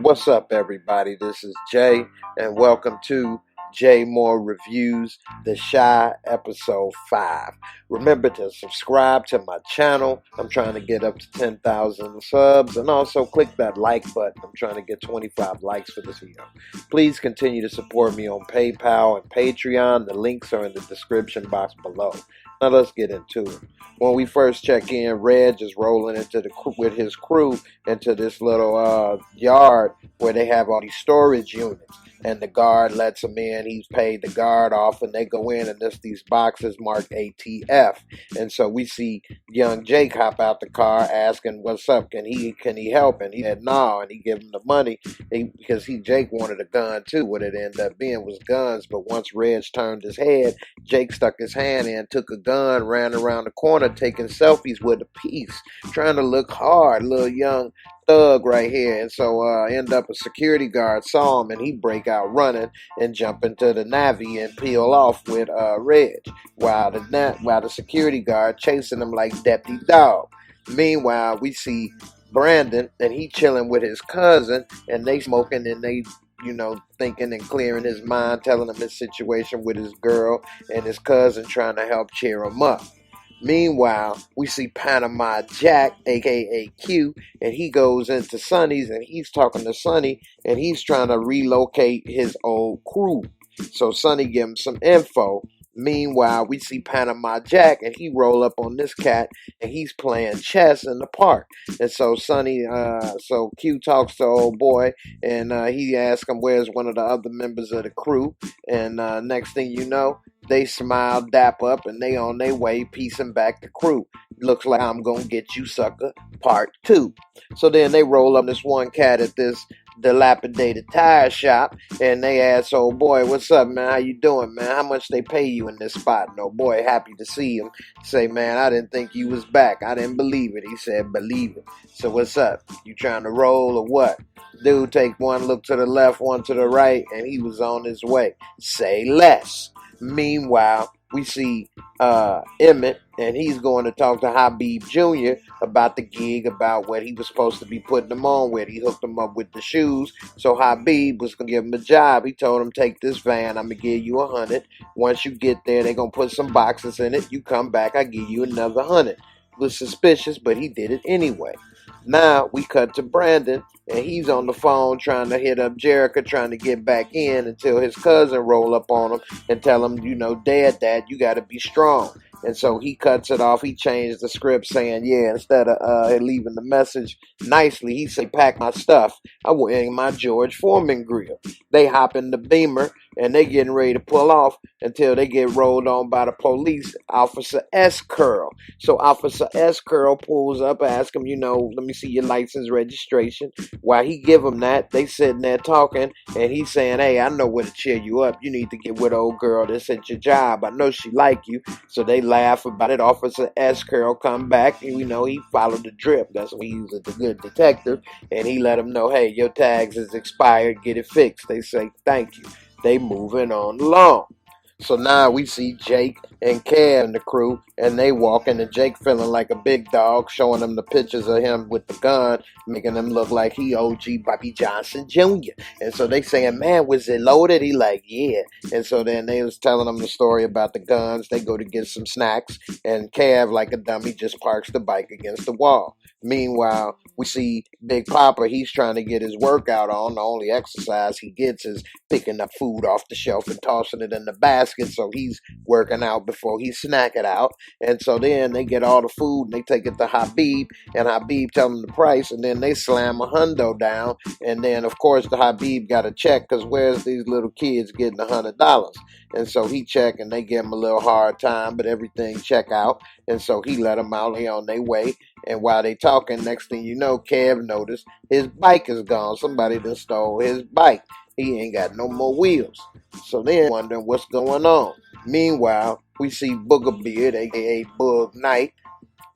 What's up, everybody? This is Jay, and welcome to Jaymoorereviews, The Shy, Episode 5. Remember to subscribe to my channel. I'm trying to get up to 10,000 subs, and also click that like button. I'm trying to get 25 likes for this video. Please continue to support me on PayPal and Patreon. The links are in the description box below. Now let's get into it. When we first check in, Reg is rolling with his crew into this little yard where they have all these storage units, and the guard lets them in. He's paid the guard off, and they go in, and there's these boxes marked ATF. And so we see young Jake hop out the car asking, "What's up? Can he help?" And he said no, and he gave him the money because Jake wanted a gun too. What it ended up being was guns, but once Reg turned his head, Jake stuck his hand in, took a gun, ran around the corner taking selfies with a piece, trying to look hard. Little young thug right here. And so end up a security guard saw him, and he break out running and jump into the Navi and peel off with Reg, while the security guard chasing him like Deputy Dog. Meanwhile, we see Brandon, and he chilling with his cousin, and they smoking, and they thinking and clearing his mind, telling him his situation with his girl, and his cousin trying to help cheer him up. Meanwhile, we see Panama Jack, aka Q, and he goes into Sonny's, and he's talking to Sonny, and he's trying to relocate his old crew. So Sonny gives him some info. Meanwhile, we see Panama Jack, and he roll up on this cat, and he's playing chess in the park. And so so Q talks to old boy, and he asks him where's one of the other members of the crew. And next thing you know, they smile, dap up, and they on their way piecing back the crew. Looks like I'm gonna get you, sucker, part 2. So then they roll up this one cat at this dilapidated tire shop, and they ask old boy, "What's up, man? How you doing, man? How much they pay you in this spot?" And old boy, happy to see him, say, "Man, I didn't think you was back. I didn't believe it." He said, "Believe it." So what's up? You trying to roll or what? Dude take one look to the left, one to the right, and he was on his way. Say less. Meanwhile, we see Emmett, and he's going to talk to Habib Jr. about the gig, about what he was supposed to be putting him on with. He hooked him up with the shoes, so Habib was going to give him a job. He told him, "Take this van, I'm going to give you 100. Once you get there, they're going to put some boxes in it. You come back, I give you another 100. Was suspicious, but he did it anyway. Now we cut to Brandon, and he's on the phone trying to hit up Jerica, trying to get back in, until his cousin roll up on him and tell him, Dad, you got to be strong. And so he cuts it off. He changed the script, saying, yeah, instead of leaving the message nicely, he said, "Pack my stuff. I went in my George Foreman grill." They hop in the Beamer, and they getting ready to pull off until they get rolled on by the police, Officer S. Curl. So Officer S. Curl pulls up, asks him, "Let me see your license registration." While he give him that, they sitting there talking, and he's saying, "Hey, I know where to cheer you up. You need to get with old girl that's at your job. I know she like you." So they laugh about it. Officer S. Curl come back, and he followed the drip. That's when he was a good detective, and he let him know, "Hey, your tags is expired. Get it fixed." They say, "Thank you." They moving on along. So now we see Jake and Kev and the crew, and they walking, and Jake feeling like a big dog, showing them the pictures of him with the gun, making him look like he OG Bobby Johnson Jr. And so they saying, "Man, was it loaded?" He like, "Yeah." And so then they was telling them the story about the guns. They go to get some snacks, and Kev, like a dummy, just parks the bike against the wall. Meanwhile, we see Big Papa. He's trying to get his workout on. The only exercise he gets is picking up food off the shelf and tossing it in the basket. So he's working out before he snack it out. And so then they get all the food, and they take it to Habib, and Habib tell them the price, and then they slam a hundo down. And then, of course, the Habib got a check, because where's these little kids getting $100? And so he check, and they give him a little hard time, but everything check out. And so he let them out. They on their way. And while they talking, next thing you know, Kev noticed his bike is gone. Somebody done stole his bike. He ain't got no more wheels. So then wondering what's going on. Meanwhile, we see Booger Beard, aka Boog Knight,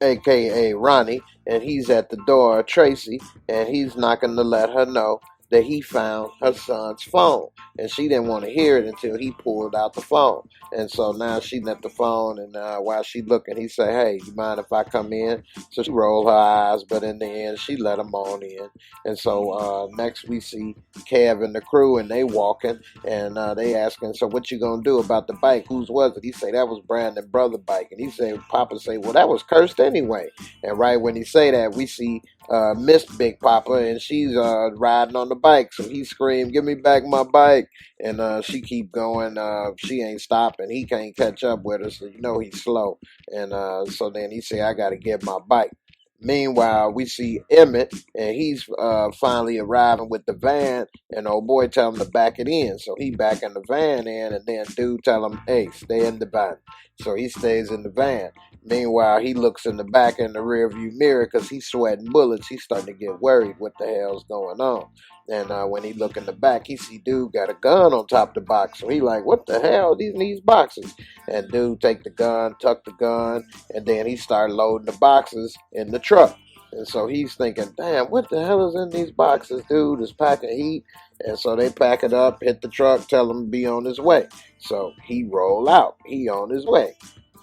aka Ronnie, and he's at the door of Tracy, and he's knocking to let her know that he found her son's phone. And she didn't want to hear it until he pulled out the phone. And so now she at the phone, and while she looking, he say, "Hey, you mind if I come in?" So she rolled her eyes, but in the end, she let him on in. And so next we see Kev and the crew, and they walking, and they asking, "So what you gonna do about the bike? Whose was it?" He say, "That was Brandon brother bike." And he say, Papa say, "Well, that was cursed anyway." And right when he say that, we see Miss Big Papa, and she's riding on the bike. So he screamed, "Give me back my bike!" And she keep going. She ain't stopping. He can't catch up with her, so you know he's slow. And so then he say, "I got to get my bike." Meanwhile, we see Emmett, and he's finally arriving with the van, and old boy tell him to back it in. So he backing the van in, and then dude tell him, "Hey, stay in the van." So he stays in the van. Meanwhile, he looks in the back in the rear view mirror because he's sweating bullets. He's starting to get worried what the hell's going on. And when he look in the back, he see dude got a gun on top of the box. So he like, "What the hell? These boxes?" And dude take the gun, tuck the gun, and then he start loading the boxes in the truck. And so he's thinking, "Damn, what the hell is in these boxes? Dude is packing heat." And so they pack it up, hit the truck, tell him to be on his way. So he roll out. He on his way.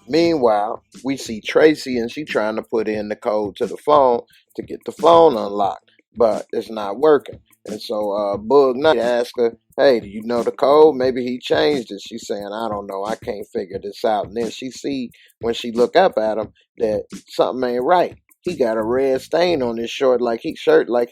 Meanwhile, we see Tracy, and she trying to put in the code to the phone to get the phone unlocked, but it's not working. And so Bug Knight asks her, "Hey, do you know the code? Maybe he changed it." She's saying, "I don't know. I can't figure this out." And then she see, when she look up at him, that something ain't right. He got a red stain on his shirt, like he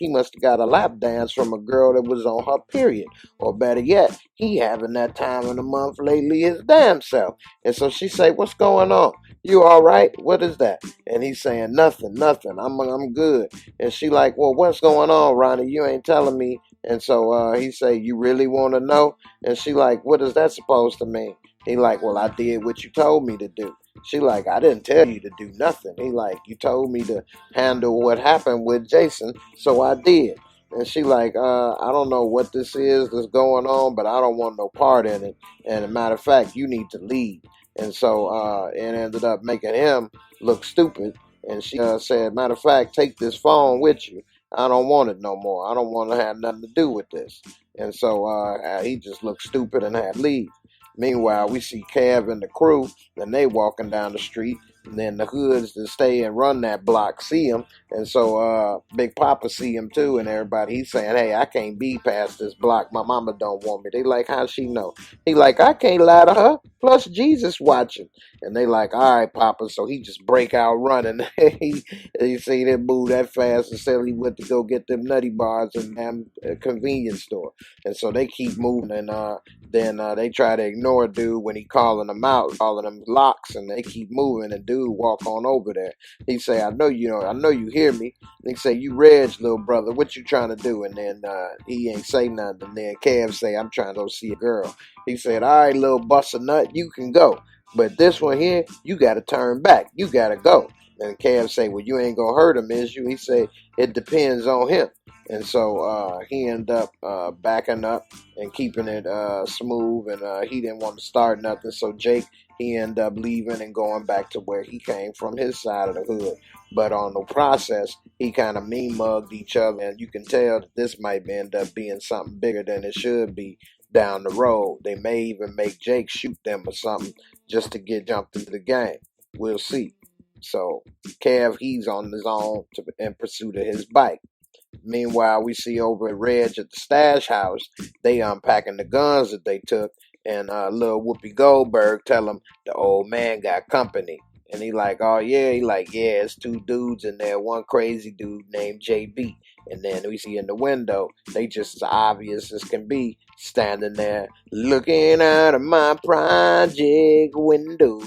must have got a lap dance from a girl that was on her period. Or better yet, he having that time of the month lately his damn self. And so she say, "What's going on? You all right? What is that?" And he's saying, "Nothing, nothing. I'm good." And she like, "Well, what's going on, Ronnie? You ain't telling me." And so he say, "You really want to know?" And she like, "What is that supposed to mean?" He like, "Well, I did what you told me to do." She like, "I didn't tell you to do nothing." He like, "You told me to handle what happened with Jason, so I did." And she like, "I don't know what this is that's going on, but I don't want no part in it. And as a matter of fact, you need to leave." And so it ended up making him look stupid. And she said, "Matter of fact, take this phone with you. I don't want it no more. I don't want to have nothing to do with this." And so he just looked stupid and had to leave. Meanwhile, we see Kev and the crew, and they walking down the street. And then the hoods that stay and run that block see him. And so Big Papa see him too, and everybody, he's saying, "Hey, I can't be past this block. My mama don't want me." They like, "How she know?" He like, "I can't lie to her. Plus Jesus watching." And they like, "All right, Papa." So he just break out running. he see them move that fast, and said he went to go get them nutty bars in a convenience store. And so they keep moving, and then they try to ignore dude when he calling them out, calling them locks, and they keep moving. And dude walk on over there. He say, I know you hear me." And he say, "You Reg, little brother, what you trying to do?" And then he ain't say nothing. And then Kev say, "I'm trying to go see a girl." He said, "All right, little bust a nut, you can go. But this one here, you got to turn back. You got to go." And Kev say, "Well, you ain't going to hurt him, is you?" He say, "It depends on him." And so he ended up backing up and keeping it smooth, and he didn't want to start nothing. So Jake, he ended up leaving and going back to where he came from, his side of the hood. But on the process, he kind of mean mugged each other, and you can tell that this might end up being something bigger than it should be down the road. They may even make Jake shoot them or something just to get jumped into the game. We'll see. So Kev, he's on his own in pursuit of his bike. Meanwhile, we see over at Reg at the stash house, they unpacking the guns that they took, and little Whoopi Goldberg tell him the old man got company. And he like, "Oh yeah," he like, "Yeah, it's two dudes in there, one crazy dude named JB." And then we see in the window, they just as obvious as can be, standing there looking out of my project window.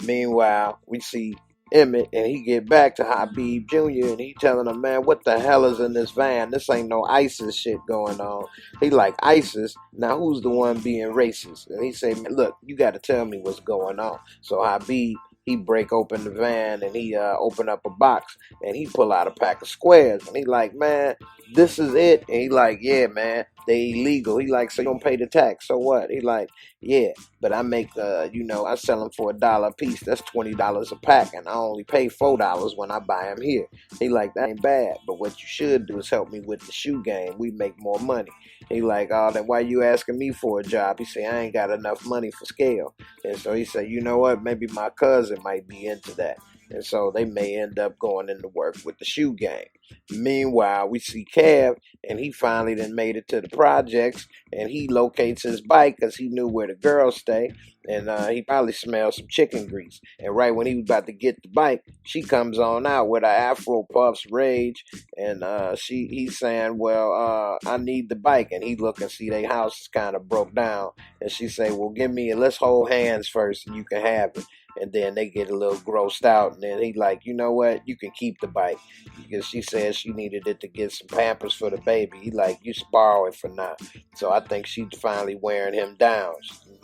Meanwhile, we see Emmett, and he get back to Habib Jr., and he telling him, "Man, what the hell is in this van? This ain't no ISIS shit going on." He like, "ISIS? Now who's the one being racist?" And he say, "Man, look, you got to tell me what's going on." So Habib, he break open the van, and he open up a box, and he pull out a pack of squares, and he like, "Man, this is it." And he like, "Yeah, man, they illegal. He like, so you don't pay the tax. So what? He like, yeah, but I make, I sell them for $1 a piece. That's $20 a pack, and I only pay $4 when I buy them here. He like, that ain't bad, but what you should do is help me with the shoe game. We make more money. He like, oh, then why you asking me for a job? He say, I ain't got enough money for scale. And so he said, you know what? Maybe my cousin might be into that. And so they may end up going into work with the shoe game. Meanwhile, we see Kev, and he finally then made it to the projects, and he locates his bike because he knew where the girls stay, and he probably smelled some chicken grease. And right when he was about to get the bike, she comes on out with her Afro Puffs Rage, and he's saying, well, I need the bike, and he look and see their house is kind of broke down, and she say, well, let's hold hands first, and you can have it. And then they get a little grossed out, and then he like, you know what, you can keep the bike, because she said she needed it to get some Pampers for the baby. He like, you borrow it for now. So I think she's finally wearing him down.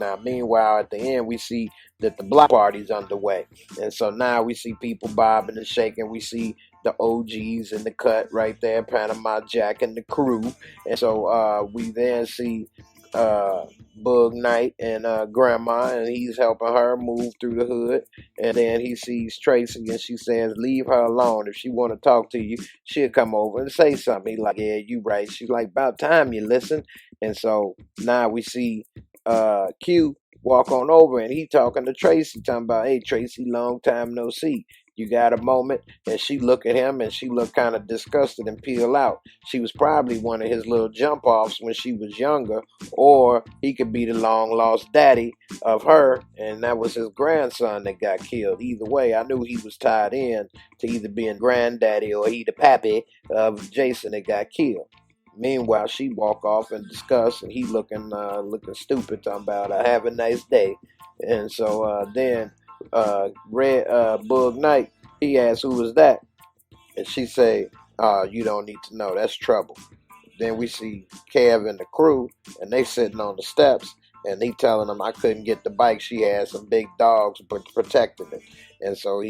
Now, meanwhile, at the end, we see that the block party's underway, and so now we see people bobbing and shaking. We see the OGs in the cut right there, Panama Jack and the crew, and so we then see Bug Knight and Grandma, and he's helping her move through the hood. And then he sees Tracy, and she says, leave her alone. If she want to talk to you, she'll come over and say something. He like, yeah, you right. She's like, about time you listen. And so now we see Q walk on over, and he talking to Tracy, talking about, hey, Tracy, long time no see. You got a moment? And she look at him, and she look kind of disgusted and peel out. She was probably one of his little jump offs when she was younger, or he could be the long lost daddy of her, and that was his grandson that got killed. Either way, I knew he was tied in to either being granddaddy or he the pappy of Jason that got killed. Meanwhile, she walk off in disgust, and he looking stupid, talking about have a nice day. And so then Red Bug Knight, he asked who was that, and she say, you don't need to know, that's trouble. Then we see Kev and the crew, and they sitting on the steps, and he telling them I couldn't get the bike. She had some big dogs protecting it. And so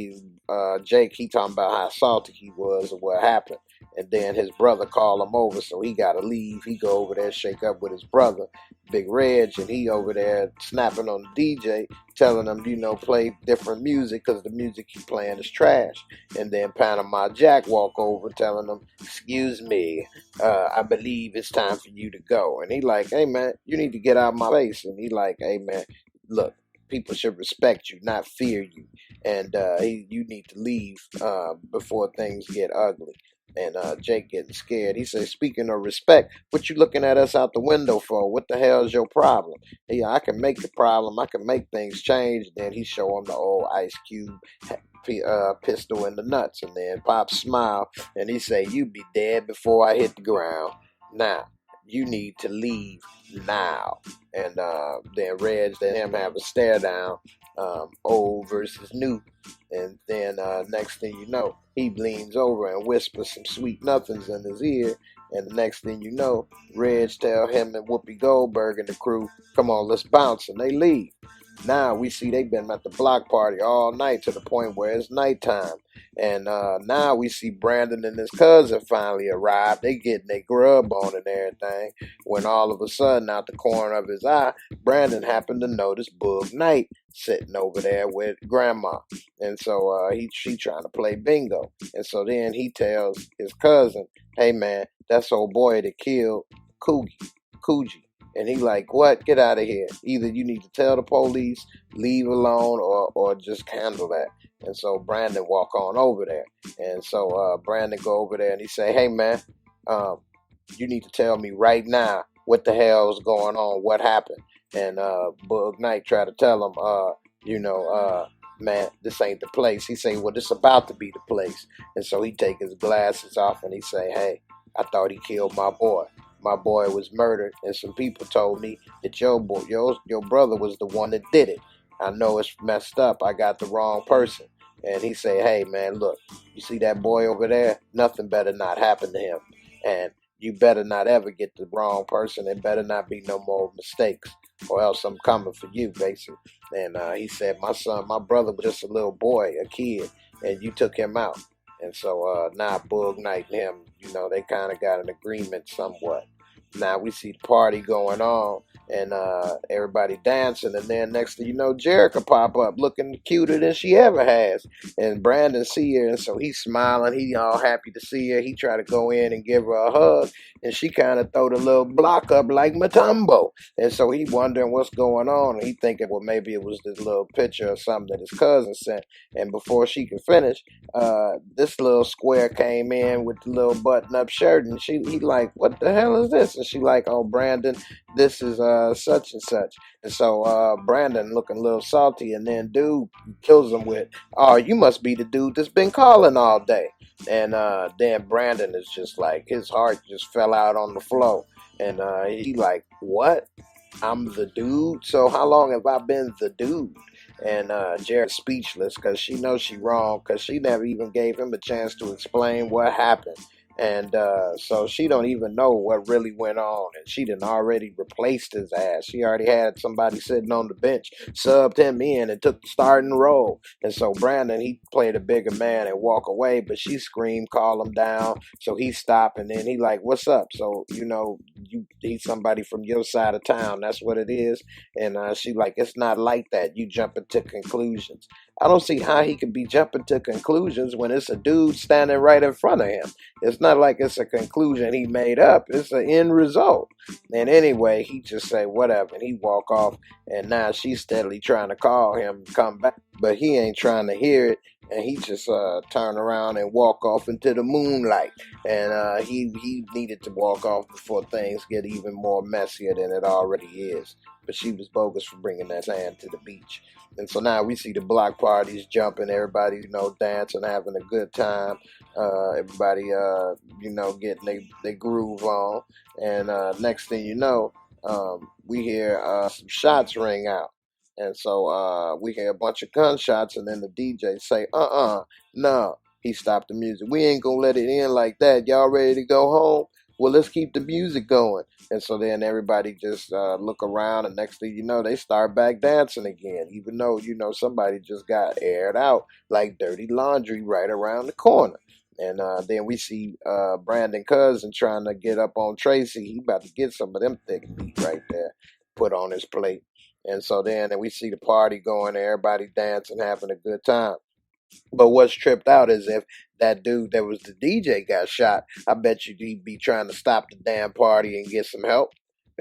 Jake, he talking about how salty he was or what happened. And then his brother called him over, so he got to leave. He go over there, shake up with his brother, Big Reg, and he over there snapping on the DJ, telling him, play different music because the music he playing is trash. And then Panama Jack walk over, telling him, excuse me, I believe it's time for you to go. And he like, hey, man, you need to get out of my face. And he like, hey, man, look, people should respect you, not fear you. And you need to leave before things get ugly. And Jake getting scared. He says, speaking of respect, what you looking at us out the window for? What the hell is your problem? Yeah, I can make the problem. I can make things change. Then he show him the old Ice Cube pistol in the nuts. And then Pop smile, and he say, you be dead before I hit the ground. Now, you need to leave now. And then Reg and him have a stare down, old versus new. And then next thing you know, he leans over and whispers some sweet nothings in his ear. And the next thing you know, Reg tell him and Whoopi Goldberg and the crew, come on, let's bounce. And they leave. Now we see they've been at the block party all night to the point where it's nighttime. And now we see Brandon and his cousin finally arrive. They getting their grub on and everything. When all of a sudden, out the corner of his eye, Brandon happened to notice Bug Knight sitting over there with Grandma. And so she trying to play bingo. And so then he tells his cousin, hey man, that's old boy that killed Coogee. And he like, what? Get out of here. Either you need to tell the police, leave alone, or just handle that. And so Brandon walk on over there. And so Brandon go over there and he say, hey, man, you need to tell me right now what the hell is going on, what happened. And Bug Knight try to tell him, man, this ain't the place. He say, well, this about to be the place. And so he take his glasses off and he say, hey, I thought he killed my boy. My boy was murdered, and some people told me that your brother was the one that did it. I know it's messed up. I got the wrong person. And he said, hey, man, look, you see that boy over there? Nothing better not happen to him. And you better not ever get the wrong person. There better not be no more mistakes, or else I'm coming for you, basically. And he said, my brother was just a little boy, a kid, and you took him out. And so now Bug Knight and him, they kind of got an agreement somewhat. Now we see the party going on, and everybody dancing, and then next thing you know, Jerica pop up looking cuter than she ever has, and Brandon see her, and so he's smiling, he all happy to see her. He try to go in and give her a hug, and she kind of throw the little block up like Matumbo, and so he wondering what's going on, and he thinking, well, maybe it was this little picture or something that his cousin sent, and before she could finish, this little square came in with the little button-up shirt, and he like, what the hell is this? And she like, oh, Brandon, this is such and such. And so Brandon looking a little salty, and then dude kills him with, oh, you must be the dude that's been calling all day. And then Brandon is just like, his heart just fell out on the floor, and he like, what? I'm the dude? So how long have I been the dude? And Jared's speechless because she knows she wrong, because she never even gave him a chance to explain what happened. And so she don't even know what really went on, and she done already replaced his ass. She already had somebody sitting on the bench, subbed him in, and took the starting role. And so Brandon, he played a bigger man and walk away, but she screamed, call him down. So he stopped, and then he like, what's up? So, you know, you need somebody from your side of town. That's what it is. And she like, it's not like that. You jumping to conclusions. I don't see how he could be jumping to conclusions when it's a dude standing right in front of him. It's not like it's a conclusion he made up. It's an end result. And anyway, he just say whatever, and he walk off. And now she's steadily trying to call him to come back, but he ain't trying to hear it. And he just turn around and walk off into the moonlight. And he needed to walk off before things get even more messier than it already is. But she was bogus for bringing that sand to the beach. And so now we see the block parties jumping, everybody, you know, dancing, having a good time. Everybody, you know, getting they groove on. And next thing you know, we hear some shots ring out. And so we hear a bunch of gunshots, and then the DJ say, no. He stopped the music. We ain't gonna let it end like that. Y'all ready to go home? Well, let's keep the music going. And so then everybody just look around, and next thing you know, they start back dancing again, even though, you know, somebody just got aired out like dirty laundry right around the corner. And then we see Brandon Cousin trying to get up on Tracy. He about to get some of them thick meat right there put on his plate. And so then we see the party going, everybody dancing, having a good time. But what's tripped out is if that dude that was the DJ got shot, I bet you he'd be trying to stop the damn party and get some help.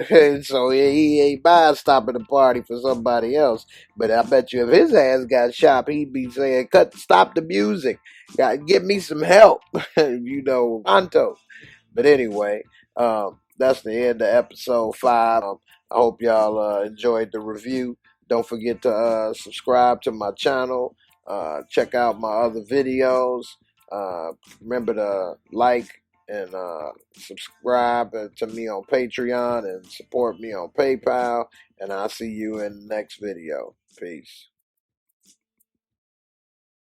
And so he ain't by stopping the party for somebody else. But I bet you if his ass got shot, he'd be saying, stop the music. Get me some help. You know, Anto. But anyway, that's the end of episode 5. I hope y'all enjoyed the review. Don't forget to subscribe to my channel. Check out my other videos. Remember to like and subscribe to me on Patreon and support me on PayPal. And I'll see you in the next video. Peace.